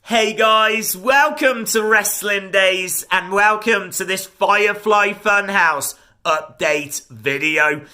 Hey guys, welcome to Wrestling Days and welcome to this Firefly Fun House update video.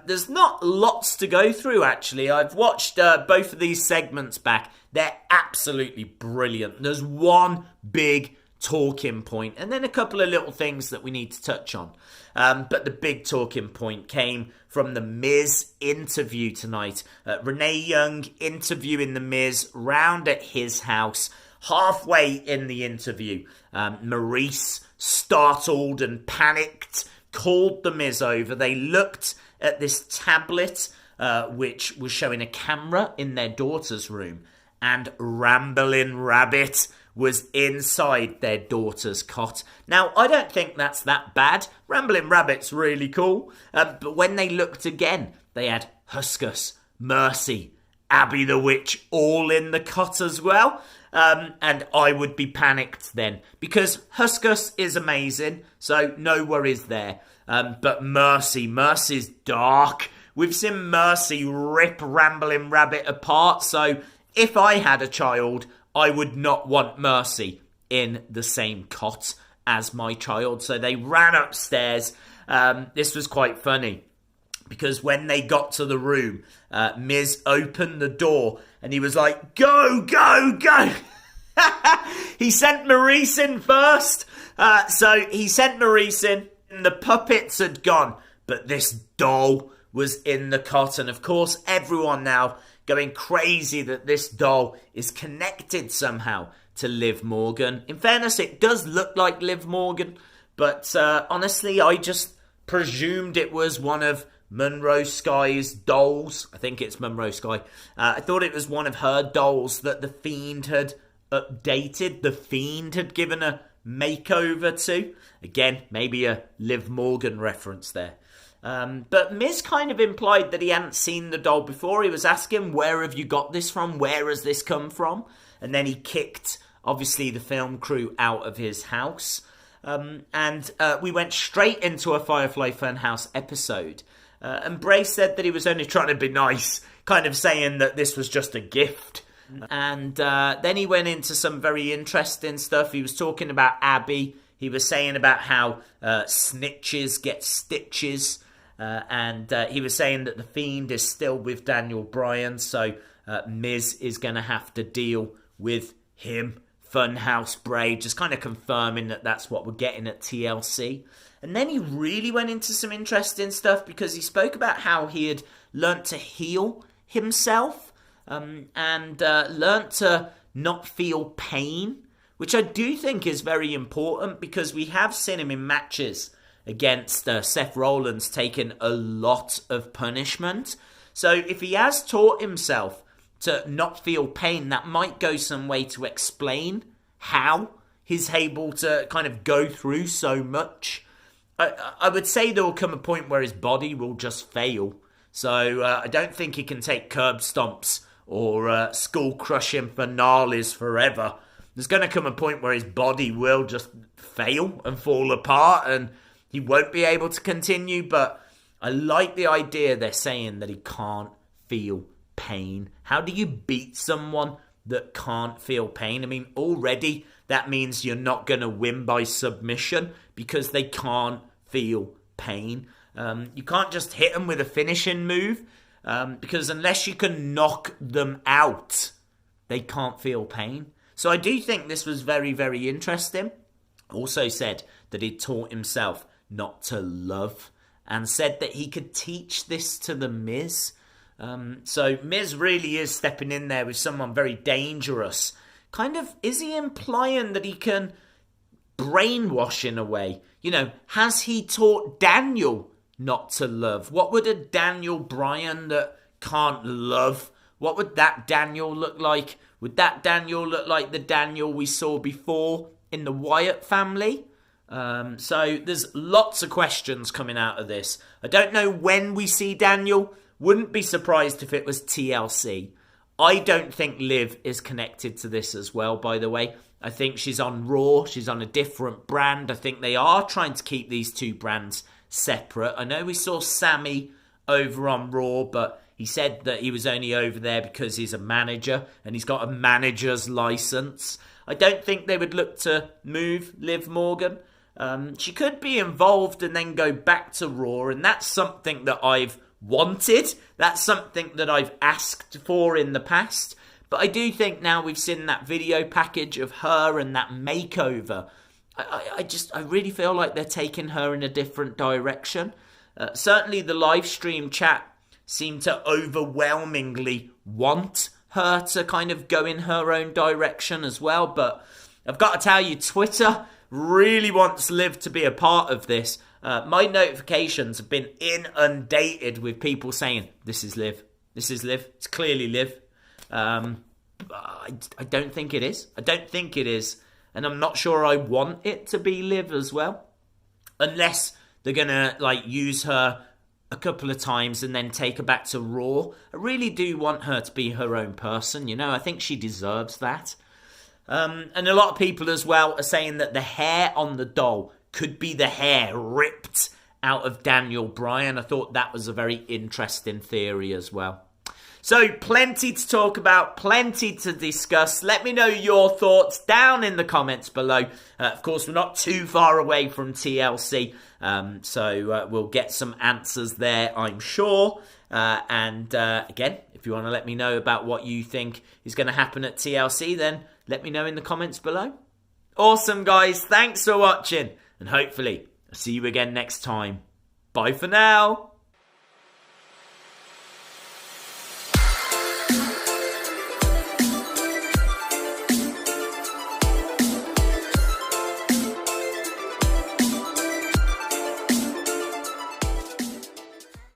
There's not lots to go through actually. I've watched both of these segments back. They're absolutely brilliant. There's one big talking point and then a couple of little things that we need to touch on. But the big talking point came from the Miz interview tonight. Renee Young interviewing the Miz round at his house. Halfway in the interview, Maurice, startled and panicked, called the Miz over. They looked at this tablet, which was showing a camera in their daughter's room, and Ramblin' Rabbit was inside their daughter's cot. Now, I don't think that's that bad. Ramblin' Rabbit's really cool. But when they looked again, they had Huskus, Mercy, Abby the Witch all in the cot as well. And I would be panicked then because Huskus is amazing, so no worries there. But Mercy's dark. We've seen Mercy rip Ramblin' Rabbit apart, so if I had a child, I would not want Mercy in the same cot as my child. So they ran upstairs. This was quite funny because when they got to the room, Miz opened the door and he was like, go, go, go. He sent Maurice in first. So he sent Maurice in and the puppets had gone. But this doll was in the cot. And of course, everyone now going crazy that this doll is connected somehow to Liv Morgan. In fairness, it does look like Liv Morgan. But honestly, I just presumed it was one of Monroe Sky's dolls. I think it's Monroe Sky. I thought it was one of her dolls that the Fiend had updated. The Fiend had given a makeover to. Again, maybe a Liv Morgan reference there. But Miz kind of implied that he hadn't seen the doll before. He was asking, where have you got this from? Where has this come from? And then he kicked, obviously, the film crew out of his house. And we went straight into a Firefly Fun House episode. And Bray said that he was only trying to be nice, kind of saying that this was just a gift. And then he went into some very interesting stuff. He was talking about Abby. He was saying about how snitches get stitches. And he was saying that the Fiend is still with Daniel Bryan. So Miz is going to have to deal with him. Funhouse Bray, just kind of confirming that that's what we're getting at TLC. And then he really went into some interesting stuff because he spoke about how he had learnt to heal himself and learnt to not feel pain, which I do think is very important because we have seen him in matches against Seth Rollins taking a lot of punishment. So if he has taught himself to not feel pain, that might go some way to explain how he's able to kind of go through so much. I would say there will come a point where his body will just fail. So I don't think he can take curb stomps or skull crushing finales forever. There's going to come a point where his body will just fail and fall apart and he won't be able to continue. But I like the idea they're saying that he can't feel pain. How do you beat someone that can't feel pain? I mean, already that means you're not going to win by submission because they can't feel pain. You can't just hit them with a finishing move because unless you can knock them out, they can't feel pain. So I do think this was very, very interesting. Also said that he taught himself not to love and said that he could teach this to the Miz. So Miz really is stepping in there with someone very dangerous. Kind of, is he implying that he can brainwash in a way? You know, has he taught Daniel not to love? What would a Daniel Bryan that can't love, what would that Daniel look like? Would that Daniel look like the Daniel we saw before in the Wyatt family? So there's lots of questions coming out of this. I don't know when we see Daniel. Wouldn't be surprised if it was TLC. I don't think Liv is connected to this as well, by the way. I think she's on Raw. She's on a different brand. I think they are trying to keep these two brands separate. I know we saw Sammy over on Raw, but He said that he was only over there because he's a manager and he's got a manager's license. I don't think they would look to move Liv Morgan. She could be involved and then go back to Raw, and that's something that I've wanted. That's something that I've asked for in the past. But I do think now we've seen that video package of her and that makeover, I really feel like they're taking her in a different direction. Certainly the live stream chat seemed to overwhelmingly want her to kind of go in her own direction as well. But I've got to tell you, Twitter really wants Liv to be a part of this. My notifications have been inundated with people saying, this is Liv. This is Liv. It's clearly Liv. I don't think it is. I don't think it is. And I'm not sure I want it to be Liv as well. Unless they're going to use her a couple of times and then take her back to Raw. I really do want her to be her own person. You know, I think she deserves that. And a lot of people as well are saying that the hair on the doll could be the hair ripped out of Daniel Bryan. I thought that was a very interesting theory as well. So, plenty to talk about, plenty to discuss. Let me know your thoughts down in the comments below. Of course, we're not too far away from TLC, so we'll get some answers there, I'm sure. And again, if you want to let me know about what you think is going to happen at TLC, then let me know in the comments below. Awesome, guys. Thanks for watching. And hopefully, I'll see you again next time. Bye for now.